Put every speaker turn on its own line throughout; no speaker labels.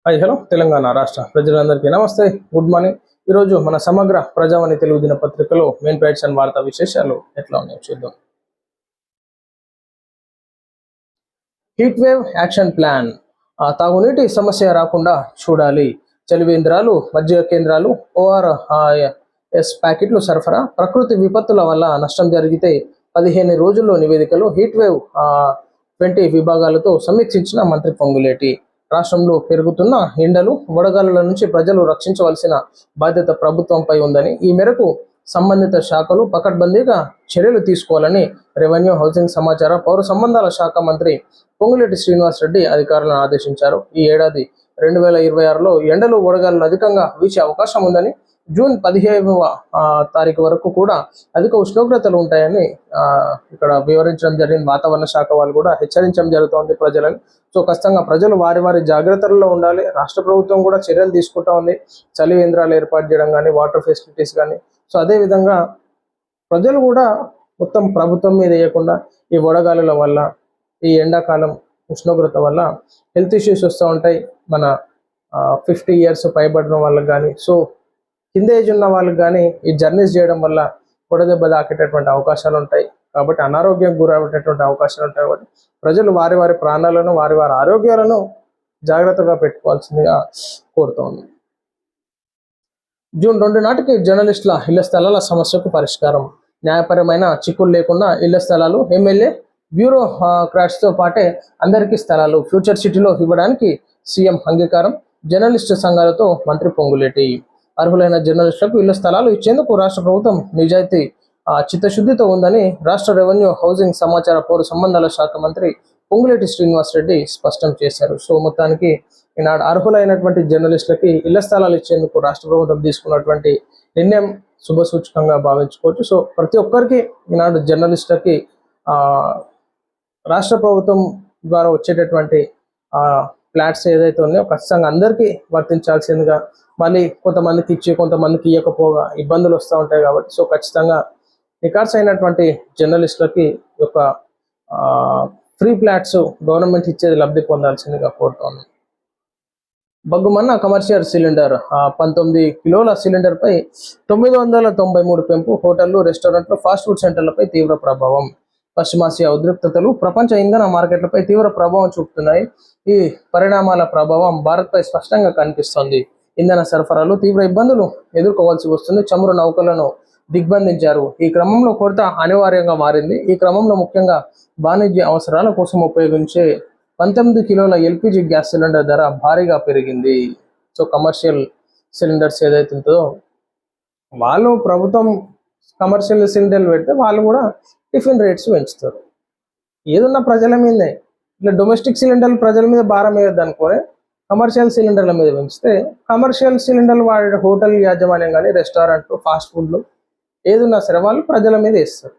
Hello Telangana రాష్ట్ర ప్రజలందరికీ నమస్తే, గుడ్ మార్నింగ్. ఈరోజు మన సమగ్ర ప్రజావాణి తెలుగు దినపత్రికలో మెయిన్ పైట్స్ అండ్ వార్తా విశేషాలు ఎట్లా ఉన్నాయో చూద్దాం. హీట్ వేవ్ యాక్షన్ ప్లాన్, తాగునీటి సమస్య రాకుండా చూడాలి. చలివేంద్రాలు, మజ్జిగ కేంద్రాలు, ORS ప్యాకెట్లు సరఫరా. ప్రకృతి విపత్తుల వల్ల నష్టం జరిగితే 15 రోజుల్లో నివేదికలు. హీట్ వేవ్ 20 విభాగాలతో సమీక్షించిన మంత్రి పొంగులేటి. రాష్ట్రంలో పెరుగుతున్న ఎండలు, వడగాలుల నుంచి ప్రజలు రక్షించవలసిన బాధ్యత ప్రభుత్వంపై ఉందని, ఈ మేరకు సంబంధిత శాఖలు పకడ్బందీగా చర్యలు తీసుకోవాలని రెవెన్యూ, హౌసింగ్, సమాచార, పౌర సంబంధాల శాఖ మంత్రి పొంగులేటి శ్రీనివాసరెడ్డి అధికారులను ఆదేశించారు. ఈ ఏడాది 2026లో ఎండలు, వడగాలులు అధికంగా వీచే అవకాశం ఉందని, జూన్ 15వ తారీఖు వరకు కూడా అధిక ఉష్ణోగ్రతలు ఉంటాయని ఇక్కడ వివరించడం జరిగింది. వాతావరణ శాఖ వాళ్ళు కూడా హెచ్చరించడం జరుగుతోంది ప్రజలని. సో ఖచ్చితంగా ప్రజలు వారి వారి జాగ్రత్తల్లో ఉండాలి. రాష్ట్ర ప్రభుత్వం కూడా చర్యలు తీసుకుంటా ఉంది. చలి కేంద్రాలు ఏర్పాటు చేయడం కానీ, వాటర్ ఫెసిలిటీస్ కానీ. సో అదేవిధంగా ప్రజలు కూడా మొత్తం ప్రభుత్వం మీద వేయకుండా ఈ వడగాలుల వల్ల, ఈ ఎండాకాలం ఉష్ణోగ్రత వల్ల హెల్త్ ఇష్యూస్ వస్తూ ఉంటాయి. మన 50 years పైబడిన వాళ్ళకి కానీ, సో కింద ఏజ్ ఉన్న వాళ్ళకి కానీ ఈ జర్నీస్ చేయడం వల్ల పొడదెబ్బ తాకేటటువంటి అవకాశాలు ఉంటాయి. కాబట్టి అనారోగ్యం గురయ్యేటటువంటి అవకాశాలు ఉంటాయి. కాబట్టి ప్రజలు వారి వారి ప్రాణాలను, వారి వారి ఆరోగ్యాలను జాగ్రత్తగా పెట్టుకోవాల్సిందిగా కోరుతూ ఉంది. జూన్ 2 నాటికి జర్నలిస్టుల ఇళ్ల స్థలాల సమస్యకు పరిష్కారం. న్యాయపరమైన చిక్కులు లేకుండా ఇళ్ల స్థలాలు, ఎమ్మెల్యే, బ్యూరోక్రాట్స్తో పాటే అందరికీ స్థలాలు ఫ్యూచర్ సిటీలో ఇవ్వడానికి సీఎం అంగీకారం. జర్నలిస్టు సంఘాలతో మంత్రి పొంగులేటి. అర్హులైన జర్నలిస్టులకు ఇళ్ల స్థలాలు ఇచ్చేందుకు రాష్ట్ర ప్రభుత్వం నిజాయితీ, చిత్తశుద్ధితో ఉందని రాష్ట్ర రెవెన్యూ, హౌసింగ్, సమాచార, పౌర సంబంధాల శాఖ మంత్రి పొంగులేటి శ్రీనివాసరెడ్డి స్పష్టం చేశారు. సో మొత్తానికి ఈనాడు అర్హులైనటువంటి జర్నలిస్టులకి ఇళ్ల స్థలాలు ఇచ్చేందుకు రాష్ట్ర ప్రభుత్వం తీసుకున్నటువంటి నిర్ణయం శుభసూచకంగా భావించుకోవచ్చు. సో ప్రతి ఒక్కరికి ఈనాడు జర్నలిస్టులకి రాష్ట్ర ప్రభుత్వం ద్వారా వచ్చేటటువంటి ఫ్లాట్స్ ఏదైతే ఉన్నాయో ఖచ్చితంగా అందరికీ వర్తించాల్సిందిగా, మళ్ళీ కొంతమందికి ఇచ్చి కొంతమందికి ఇవ్వకపోగా ఇబ్బందులు వస్తూ ఉంటాయి. కాబట్టి సో ఖచ్చితంగా నికార్స్ అయినటువంటి జర్నలిస్టులకి యొక్క ఫ్రీ ఫ్లాట్స్ గవర్నమెంట్ ఇచ్చేది లబ్ధి పొందాల్సిందిగా కోరుతోంది. బగ్గుమన్న కమర్షియల్ సిలిండర్, 19 కిలోల సిలిండర్పై 993 పెంపు. హోటళ్లు, రెస్టారెంట్లు, ఫాస్ట్ ఫుడ్ సెంటర్లపై తీవ్ర ప్రభావం. పశ్చిమాసియా ఉద్రిక్తతలు ప్రపంచ ఇంధన మార్కెట్లపై తీవ్ర ప్రభావం చూపుతున్నాయి. ఈ పరిణామాల ప్రభావం భారత్పై స్పష్టంగా కనిపిస్తోంది. ఇంధన సరఫరాలు తీవ్ర ఇబ్బందులు ఎదుర్కోవాల్సి వస్తుంది. చమురు నౌకలను దిగ్బంధించారు. ఈ క్రమంలో కొరత అనివార్యంగా మారింది. ఈ క్రమంలో ముఖ్యంగా వాణిజ్య అవసరాల కోసం ఉపయోగించే 19 కిలోల LPG గ్యాస్ సిలిండర్ ధర భారీగా పెరిగింది. సో కమర్షియల్ సిలిండర్స్ ఏదైతే ఉంటుందో వాళ్ళు, ప్రభుత్వం కమర్షియల్ సిలిండర్లు పెడితే వాళ్ళు కూడా టిఫిన్ రేట్స్ పెంచుతారు. ఏదున్నా ప్రజల మీదే. ఇట్లా డొమెస్టిక్ సిలిండర్లు ప్రజల మీద భారం వేయద్దు అనుకోని కమర్షియల్ సిలిండర్ల మీద పెంచితే, కమర్షియల్ సిలిండర్లు వాడే హోటల్ యాజమాన్యం కానీ, రెస్టారెంట్లు, ఫాస్ట్ ఫుడ్లు ఏదున్నా సరే వాళ్ళు ప్రజల మీద వేస్తారు.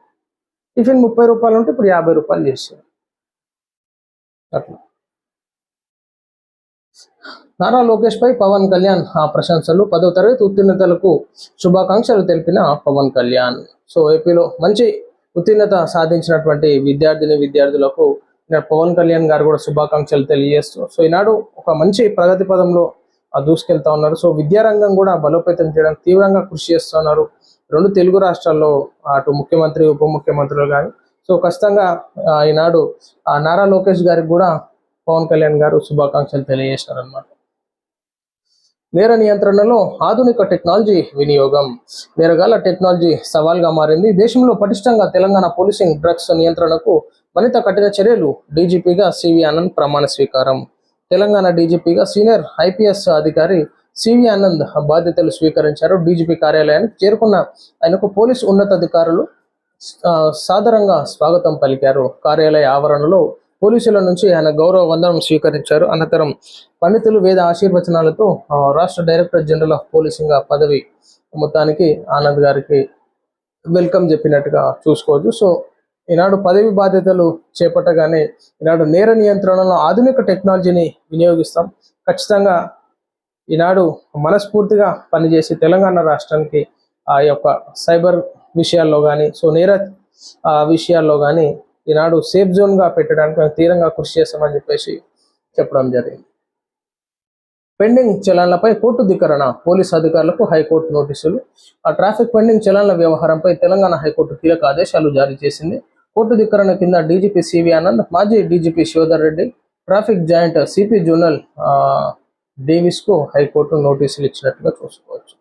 టిఫిన్ 30 రూపాయలు ఉంటే ఇప్పుడు 50 రూపాయలు చేస్తారు. అట్లా నారా లోకేష్ పై పవన్ కళ్యాణ్ ప్రశంసలు. 10వ తరగతి ఉత్తీర్ణతలకు శుభాకాంక్షలు తెలిపిన పవన్ కళ్యాణ్. సో ఏపీలో మంచి ఉత్తీర్ణత సాధించినటువంటి విద్యార్థులకు పవన్ కళ్యాణ్ గారు కూడా శుభాకాంక్షలు తెలియజేస్తూ, సో ఈనాడు ఒక మంచి ప్రగతి పదంలో దూసుకెళ్తా ఉన్నారు. సో విద్యారంగం కూడా బలోపేతం చేయడానికి తీవ్రంగా కృషి చేస్తున్నారు. 2 తెలుగు రాష్ట్రాల్లో అటు ముఖ్యమంత్రి, ఉప ముఖ్యమంత్రులు కానీ. సో ఖచ్చితంగా ఈనాడు నారా లోకేష్ గారికి కూడా పవన్ కళ్యాణ్ గారు శుభాకాంక్షలు తెలియజేశారు అన్నమాట. నేర నియంత్రణలో ఆధునిక టెక్నాలజీ వినియోగం. నేరగాళ్ల టెక్నాలజీ సవాల్గా మారింది. దేశంలో పటిష్టంగా తెలంగాణ పోలీసింగ్ డ్రగ్స్ నియంత్రణకు మరింత కఠిన చర్యలు. డీజీపీగా సివి ఆనంద్ ప్రమాణ స్వీకారం. తెలంగాణ డీజీపీగా సీనియర్ IPS అధికారి సివి ఆనంద్ బాధ్యతలు స్వీకరించారు. డీజీపీ కార్యాలయానికి చేరుకున్న ఆయనకు పోలీసు ఉన్నతాధికారులు సాదరంగా స్వాగతం పలికారు. కార్యాలయ ఆవరణలో పోలీసుల నుంచి ఆయన గౌరవ వందనం స్వీకరించారు. అనంతరం పండితులు వేద ఆశీర్వచనాలతో రాష్ట్ర డైరెక్టర్ జనరల్ ఆఫ్ పోలీసింగ్ పదవి మొత్తానికి ఆనంద్ గారికి వెల్కమ్ చెప్పినట్టుగా చూసుకోవచ్చు. సో ఈనాడు పదవి బాధ్యతలు చేపట్టగానే ఈనాడు నేర నియంత్రణలో ఆధునిక టెక్నాలజీని వినియోగిస్తాం. ఖచ్చితంగా ఈనాడు మనస్ఫూర్తిగా పనిచేసి తెలంగాణ రాష్ట్రానికి ఆ యొక్క సైబర్ విషయాల్లో కానీ, సో నేర విషయాల్లో కానీ ఈనాడు సేఫ్ జోన్గా పెట్టడానికి మేము తీవ్రంగా కృషి చేస్తామని చెప్పేసి చెప్పడం జరిగింది. పెండింగ్ చలాన్లపై కోర్టు ధిక్కరణ, పోలీసు అధికారులకు హైకోర్టు నోటీసులు. ఆ ట్రాఫిక్ పెండింగ్ చలాన్ల వ్యవహారంపై తెలంగాణ హైకోర్టు కీలక ఆదేశాలు జారీ చేసింది. కోర్టు ధిక్కరణ కింద డీజీపీ సివి ఆనంద్, మాజీ DGP Shivadhar Reddy, traffic joint CP zonal డేవిస్ కు హైకోర్టు నోటీసులు ఇచ్చినట్టుగా చూసుకోవచ్చు.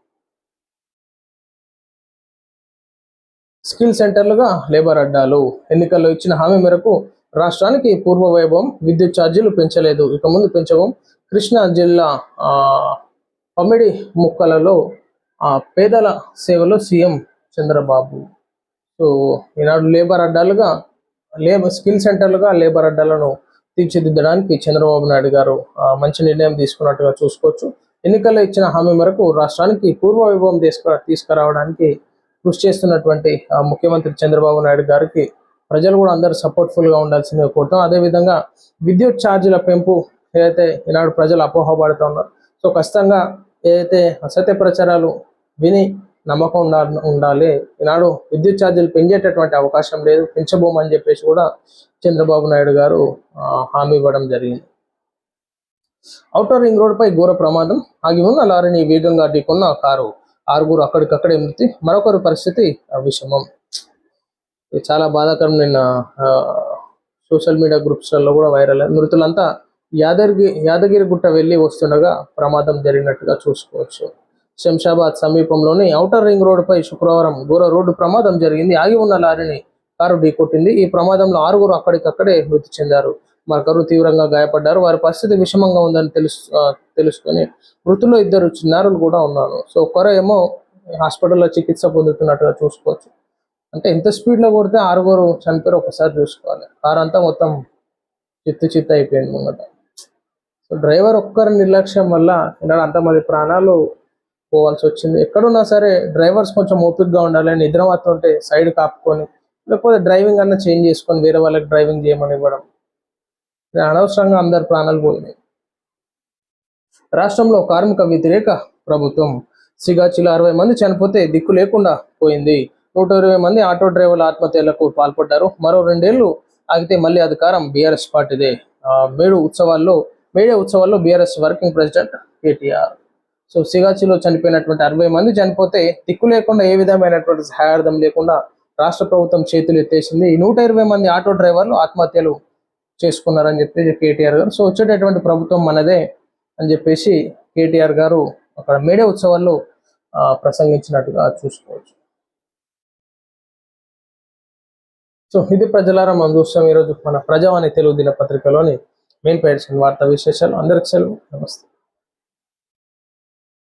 స్కిల్ సెంటర్లుగా లేబర్ అడ్డాలు. ఎన్నికల్లో ఇచ్చిన హామీ మేరకు రాష్ట్రానికి పూర్వ వైభవం, విద్యుత్ ఛార్జీలు పెంచలేదు, ఇక ముందు పెంచవం. కృష్ణా జిల్లా పమిడి ముక్కలలో పేదల సేవలో సీఎం చంద్రబాబు. సో ఈనాడు లేబర్ అడ్డాలుగా స్కిల్ సెంటర్లుగా లేబర్ అడ్డాలను తీర్చిదిద్దడానికి చంద్రబాబు నాయుడు గారు మంచి నిర్ణయం తీసుకున్నట్టుగా చూసుకోవచ్చు. ఎన్నికల్లో ఇచ్చిన హామీ మేరకు రాష్ట్రానికి పూర్వ వైభవం తీసుకురావడానికి కృషి చేస్తున్నటువంటి ముఖ్యమంత్రి చంద్రబాబు నాయుడు గారికి ప్రజలు కూడా అందరూ సపోర్ట్ఫుల్ గా ఉండాల్సిందిగా కోరుతాం. అదేవిధంగా విద్యుత్ ఛార్జీల పెంపు ఏదైతే ఈనాడు ప్రజలు అపోహపడుతూ ఉన్నారు, సో ఖచ్చితంగా ఏదైతే అసత్య ప్రచారాలు విని నమ్మకం ఉండాలి. ఈనాడు విద్యుత్ ఛార్జీలు పెంచేటటువంటి అవకాశం లేదు, పెంచబోమని చెప్పేసి కూడా చంద్రబాబు నాయుడు గారు హామీ ఇవ్వడం జరిగింది. ఔటర్ రింగ్ రోడ్డుపై ఘోర ప్రమాదం, ఆగి ఉన్న లారీని వేగంగా ఢీకొన్న కారు, 6 అక్కడికక్కడే మృతి, మరొకరు పరిస్థితి విషమం. ఇది చాలా బాధాకరం. నిన్న సోషల్ మీడియా గ్రూప్స్లలో కూడా వైరల్ అయ్యింది. మృతులంతా యాదగిరిగుట్ట వెళ్ళి వస్తుండగా ప్రమాదం జరిగినట్టుగా చూసుకోవచ్చు. శంషాబాద్ సమీపంలోని ఔటర్ రింగ్ రోడ్డుపై శుక్రవారం ఘోర రోడ్డు ప్రమాదం జరిగింది. ఆగి ఉన్న లారీని కారు ఢీకొట్టింది. ఈ ప్రమాదంలో 6 అక్కడికక్కడే మృతి చెందారు, మరొకరు తీవ్రంగా గాయపడ్డారు. వారి పరిస్థితి విషమంగా ఉందని తెలుసుకొని మృతుల్లో 2 చిన్నారులు కూడా ఉన్నారు. సో ఒకరు ఏమో హాస్పిటల్లో చికిత్స పొందుతున్నట్టుగా చూసుకోవచ్చు. అంటే ఎంత స్పీడ్లో కొడితే 6 చనిపోయారు ఒకసారి చూసుకోవాలి. కారు అంతా మొత్తం చిత్తు అయిపోయింది ముంగట. సో డ్రైవర్ ఒక్కరి నిర్లక్ష్యం వల్ల ఇలా అంతమంది ప్రాణాలు పోవాల్సి వచ్చింది. ఎక్కడున్నా సరే డ్రైవర్స్ కొంచెం ఓపికగా ఉండాలి. నిద్ర మాత్రం ఉంటే సైడ్ కాపుకొని, లేకపోతే డ్రైవింగ్ అన్న చేంజ్ చేసుకొని వేరే వాళ్ళకి డ్రైవింగ్ చేయమని ఇవ్వడం, అనవసరంగా అందరు ప్రాణాలు పోయినాయి. రాష్ట్రంలో కార్మిక వ్యతిరేక ప్రభుత్వం. సిగాచిలో 60 మంది చనిపోతే దిక్కు లేకుండా పోయింది. 120 మంది ఆటో డ్రైవర్ల ఆత్మహత్యలకు పాల్పడ్డారు. మరో 2 ఏళ్లు ఆగితే మళ్ళీ అధికారం బీఆర్ఎస్ పార్టీదే. మేడే ఉత్సవాల్లో BRS working president KTR. So సిగాచిలో చనిపోయినటువంటి 60 మంది చనిపోతే దిక్కు లేకుండా, ఏ విధమైనటువంటి సహాయార్థం లేకుండా రాష్ట్ర ప్రభుత్వం చేతులు ఎత్తేసింది. ఈ 120 మంది ఆటో డ్రైవర్లు ఆత్మహత్యలు చేసుకున్నారని చెప్పేసి కేటీఆర్ గారు. సో వచ్చేటటువంటి ప్రభుత్వం మనదే అని చెప్పేసి కేటీఆర్ గారు అక్కడ మేడే ఉత్సవాల్లో ప్రసంగించినట్టుగా చూసుకోవచ్చు. సో ఇది ప్రజలారా మనం చూస్తాం ఈరోజు మన ప్రజావాణి తెలుగు దినపత్రికలోని మెయిన్ పేజ్ వార్తా విశేషాలు. అందరికి సెలవు, నమస్తే.